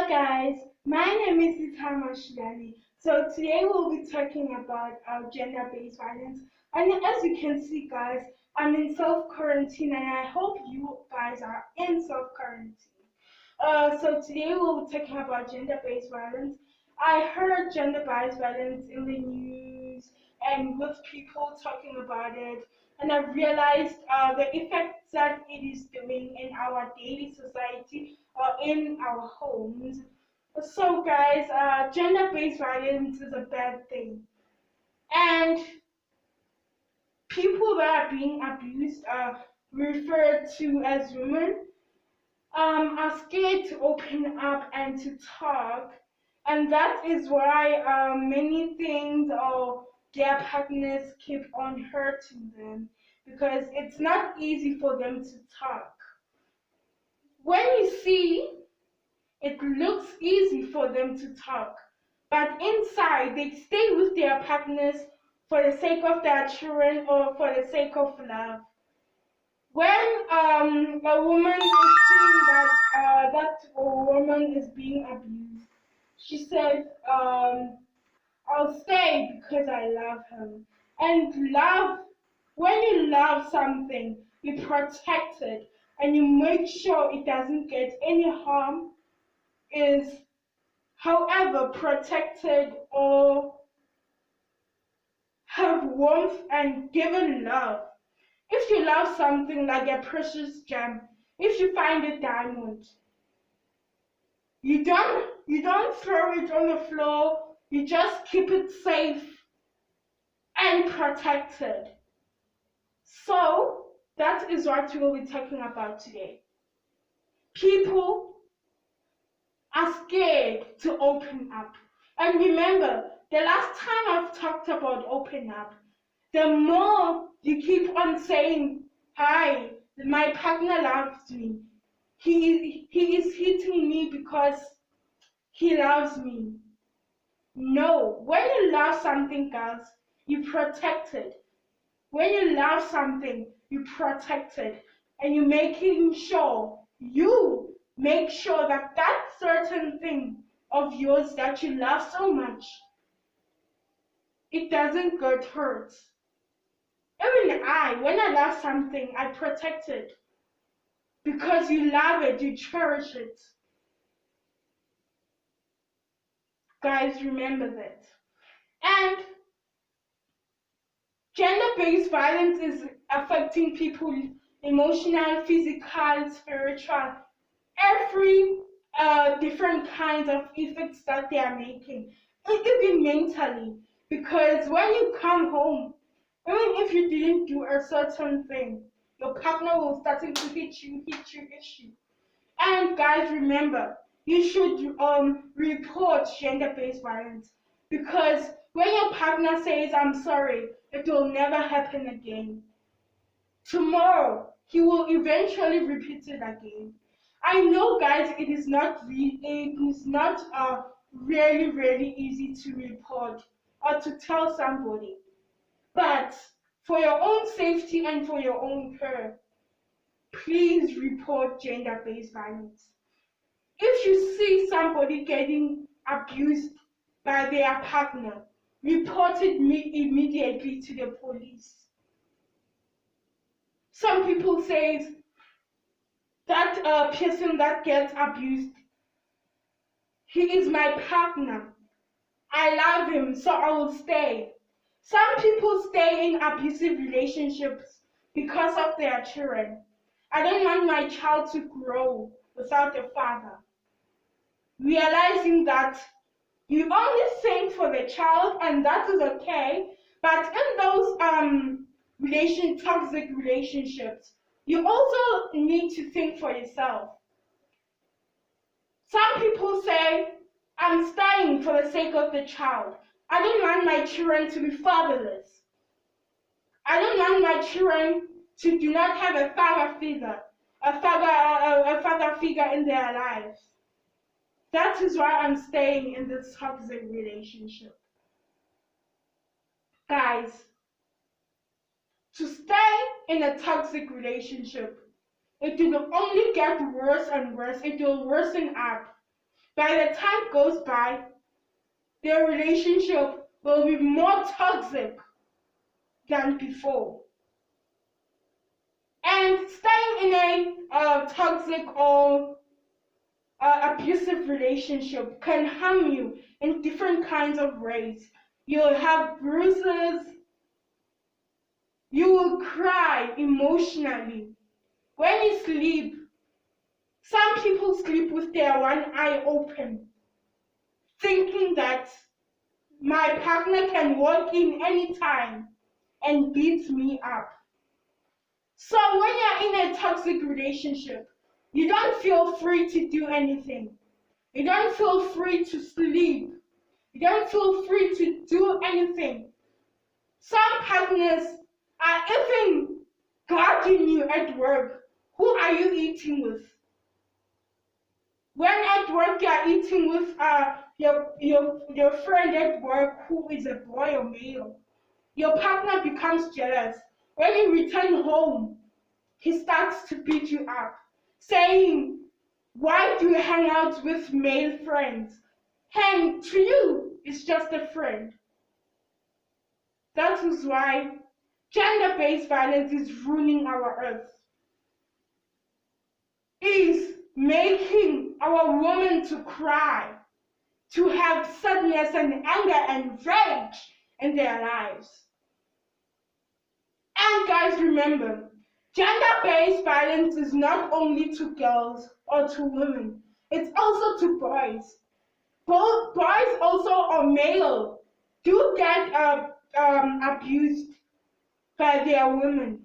Guys, my name is Itama Shilani. So today we'll be talking about gender-based violence. And as you can see, guys, I'm in self-quarantine and I hope you guys are in self-quarantine. So today we'll be talking about gender-based violence. I heard gender-based violence in the news and with people talking about it, and I've realized the effects that it is doing in our daily society or in our homes. So, guys, gender-based violence is a bad thing, and people that are being abused are referred to as women. Are scared to open up and to talk, and that is why many things or their partners keep on hurting them because it's not easy for them to talk. When you see, it looks easy for them to talk, but inside they stay with their partners for the sake of their children or for the sake of love. When a woman is seeing that a woman is being abused, she says, "I'll stay because I love him." And love, when you love something, you protect it and you make sure it doesn't get any harm. Is, however, protected or have warmth and given love. If you love something like a precious gem, if you find a diamond, you don't throw it on the floor, you just keep it safe and protected. So that is what we will be talking about today. People are scared to open up. And remember, the last time I've talked about open up, the more you keep on saying, "Hi, my partner loves me. He is hitting me because he loves me." No, when you love something, guys, you protect it. When you love something, you protect it. And you make sure that that certain thing of yours that you love so much, it doesn't get hurt. Even when I love something, I protect it because you love it, you cherish it. Guys, remember that. And gender-based violence is affecting people emotional, physical, spiritual, every different kinds of effects that they are making, even mentally. Because when you come home, even if you didn't do a certain thing, your partner will starting to hit you, hit you, hit you. And guys, remember, you should report gender-based violence because when your partner says, "I'm sorry," it will never happen again. Tomorrow, he will eventually repeat it again. I know, guys, it is not really, really easy to report or to tell somebody. But for your own safety and for your own care, please report gender-based violence. If you see somebody getting abused by their partner, report it immediately to the police. Some people say that person that gets abused, "He is my partner. I love him, so I will stay." Some people stay in abusive relationships because of their children. "I don't want my child to grow without a father." Realizing that you only think for the child and that is okay, but in those toxic relationships, you also need to think for yourself. Some people say, "I'm staying for the sake of the child. I don't want my children to be fatherless. I don't want my children to do not have a father figure, a father figure in their lives. That is why I'm staying in this toxic relationship." Guys, to stay in a toxic relationship, it will only get worse and worse. It will worsen up. By the time goes by, their relationship will be more toxic than before. And staying in a toxic or abusive relationship can harm you in different kinds of ways. You'll have bruises, you will cry emotionally. When you sleep, some people sleep with their one eye open, thinking that my partner can walk in anytime and beat me up. So when you're in a toxic relationship, you don't feel free to do anything. You don't feel free to sleep. You don't feel free to do anything. Some partners are even guarding you at work. Who are you eating with? When at work you're eating with your friend at work who is a boy or male, your partner becomes jealous. When you return home, he starts to beat you up, saying, why do you hang out with male friends? And to you, it's just a friend. That is why gender-based violence is ruining our earth. Is making our women to cry, to have sadness and anger and rage in their lives. And guys, remember, gender-based violence is not only to girls or to women, it's also to boys. Both boys also or male do get abused by their women.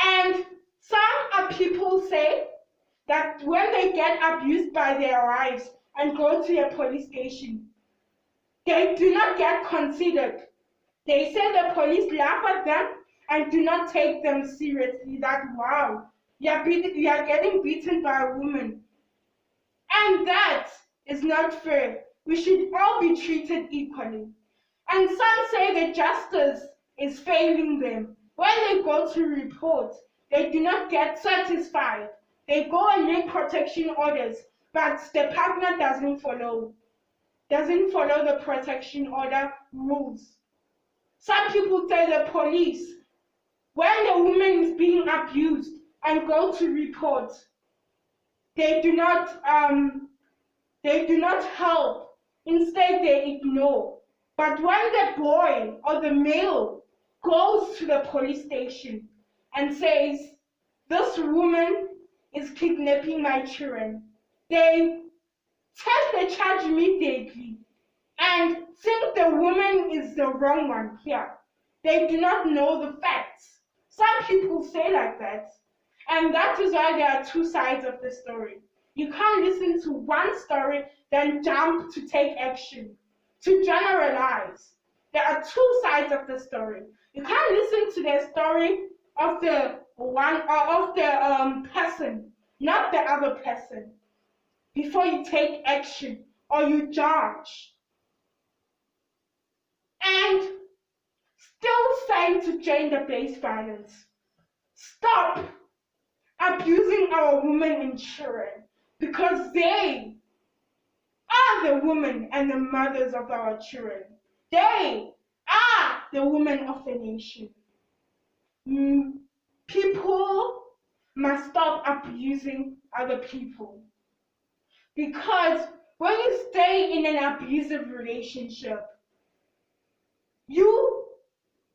And some people say that when they get abused by their wives and go to a police station, they do not get considered. They say the police laugh at them and do not take them seriously, that wow, you are getting beaten by a woman. And that is not fair. We should all be treated equally. And some say that justice is failing them. When they go to report, they do not get satisfied. They go and make protection orders, but the partner doesn't follow the protection order rules. Some people say the police, when the woman is being abused and go to report, they do not help. Instead, they ignore. But when the boy or the male goes to the police station and says, this woman is kidnapping my children, they take the charge immediately and think the woman is the wrong one here. They do not know the facts. Some people say like that. And that is why there are two sides of the story. You can't listen to one story, then jump to take action, to generalize. There are two sides of the story. You can't listen to the story of the person, not the other person, before you take action or you judge. And still saying to gender-based violence, stop abusing our women and children, because they are the women and the mothers of our children. They are the women of the nation. People must stop abusing other people, because when you stay in an abusive relationship, you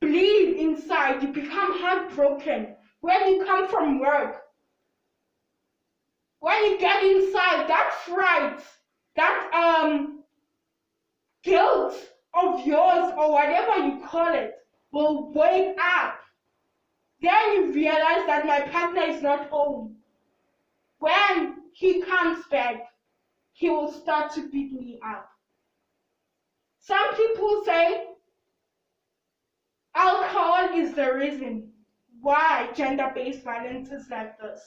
bleed inside, you become heartbroken. When you come from work, when you get inside, that fright, that guilt of yours or whatever you call it will wake up. Then you realize that my partner is not home. When he comes back, he will start to beat me up. Some people say alcohol is the reason why gender-based violence is like this.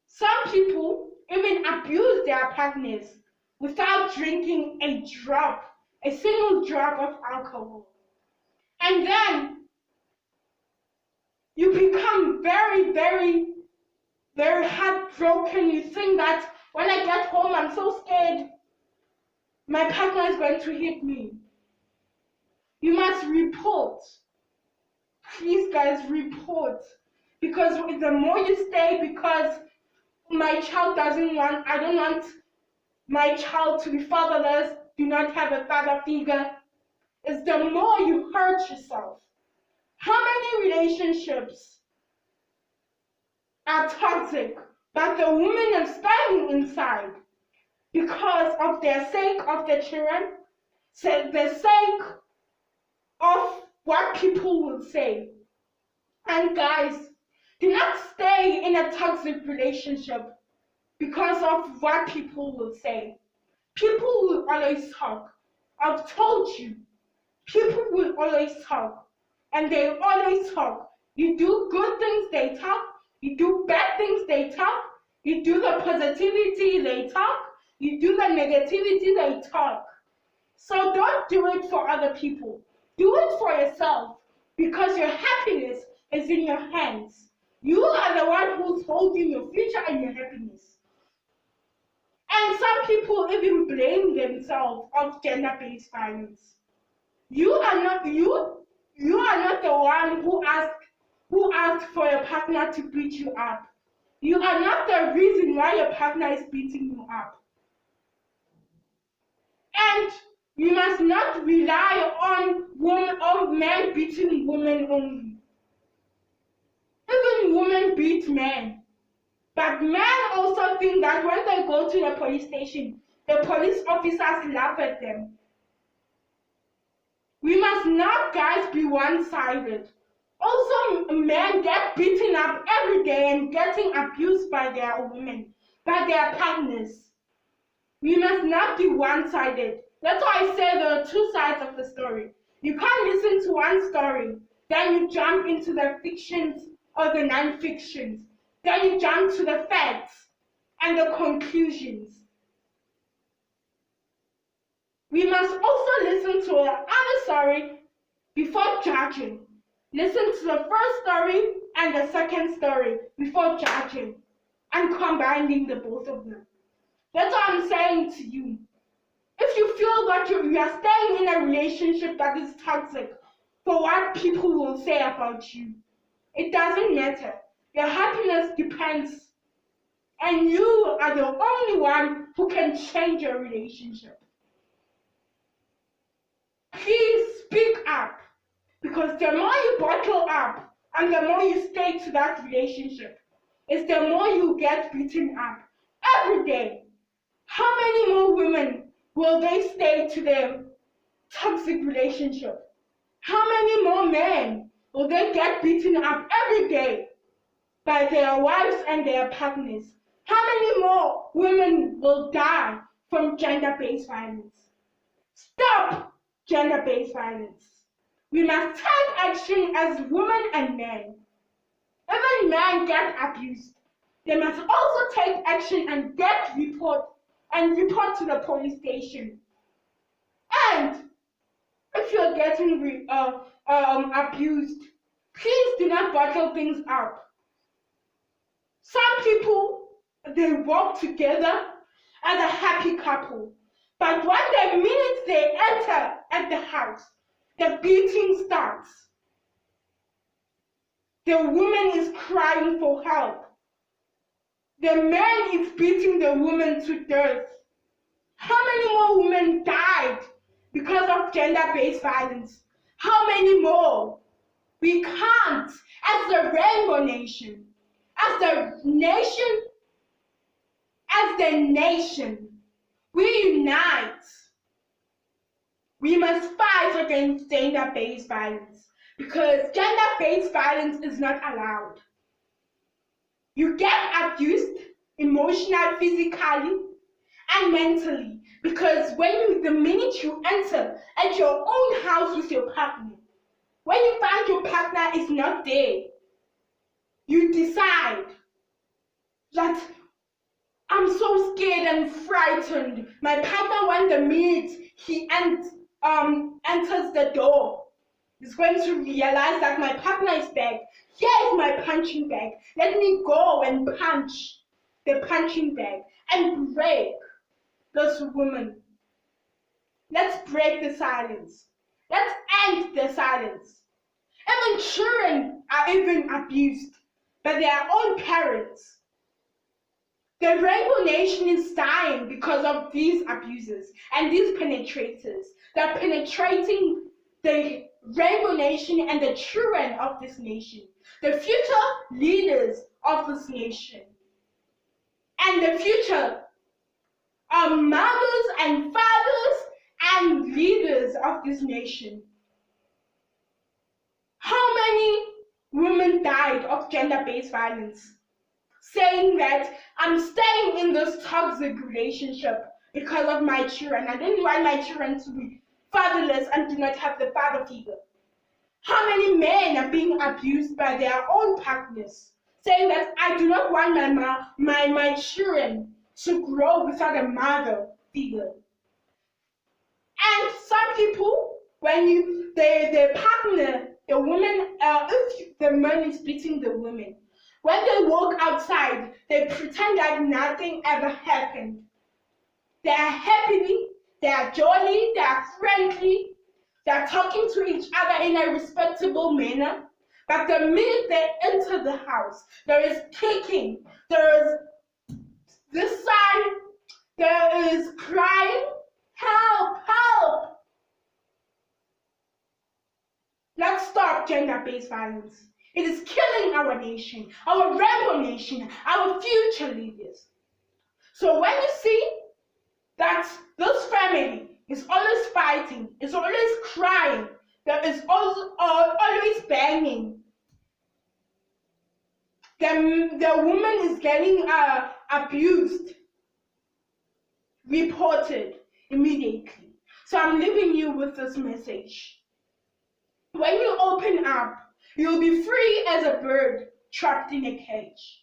Some people even abuse their partners without drinking a single drop of alcohol. And then you become very, very very heartbroken. You think that when I get home, I'm so scared my partner is going to hit me. You must report. Please, guys, report. Because the more you stay, because my child doesn't want, I don't want my child to be fatherless, do not have a father figure, is the more you hurt yourself. How many relationships are toxic, but the women are staying inside because of their sake of their children, the sake of what people will say. And guys, do not stay in a toxic relationship because of what people will say. People will always talk. I've told you. People will always talk. And they always talk. You do good things, they talk. You do bad things, they talk. You do the positivity, they talk. You do the negativity, they talk. So don't do it for other people. Do it for yourself, because your happiness is in your hands. You are the one who's holding your future and your happiness. And some people even blame themselves of gender-based violence. You are not the one who asked for your partner to beat you up. You are not the reason why your partner is beating you up. And you must not rely on men beating women only. Even women beat men. But men also think that when they go to the police station, the police officers laugh at them. We must not, guys, be one-sided. Also, men get beaten up every day and getting abused by their women, by their partners. We must not be one-sided. That's why I say there are two sides of the story. You can't listen to one story, then you jump into the fictions or the non-fictions. Then you jump to the facts and the conclusions. We must also listen to the other story before judging. Listen to the first story and the second story before judging and combining the both of them. That's what I'm saying to you. If you feel that you are staying in a relationship that is toxic for what people will say about you, it doesn't matter. Your happiness depends, and you are the only one who can change your relationship. Please speak up, because the more you bottle up and the more you stay to that relationship, is the more you get beaten up every day. How many more women will they stay to their toxic relationship? How many more men will they get beaten up every day by their wives and their partners? How many more women will die from gender-based violence? Stop gender-based violence. We must take action as women and men. Even men get abused. They must also take action and report to the police station. And if you're getting abused, please do not bottle things up. Some people, they walk together as a happy couple, but when the minute they enter at the house, the beating starts. The woman is crying for help. The man is beating the woman to death. How many more women died because of gender-based violence? How many more? We can't, as the Rainbow Nation, as the nation, we unite. We must fight against gender-based violence, because gender-based violence is not allowed. You get abused emotionally, physically, and mentally, because the minute you enter at your own house with your partner, when you find your partner is not there, you decide that I'm so scared and frightened. My partner, when the minute he enters the door, is going to realize that my partner is back. Here is my punching bag. Let me go and punch the punching bag and break this woman. Let's break the silence. Let's end the silence. Even children are even abused by their own parents. The Rainbow Nation is dying because of these abusers and these penetrators. They're penetrating the Rainbow Nation and the children of this nation, the future leaders of this nation, and the future mothers and fathers and leaders of this nation. How many women died of gender-based violence, saying that I'm staying in this toxic relationship because of my children. I don't want my children to be fatherless and do not have the father figure. How many men are being abused by their own partners, saying that I do not want my children to grow without a mother figure. And some people, when the partner, the woman, if the man is beating the woman, when they walk outside, they pretend like nothing ever happened. They are happy, they are jolly, they are friendly, they are talking to each other in a respectable manner. But the minute they enter the house, there is kicking, there is this side, there is crying, help, help. Let's stop gender-based violence. It is killing our nation, our Rainbow Nation, our future leaders. So when you see that this family is always fighting, is always crying, that is always banging, the woman is getting abused, reported immediately. So I'm leaving you with this message. When you open up, you'll be free as a bird trapped in a cage.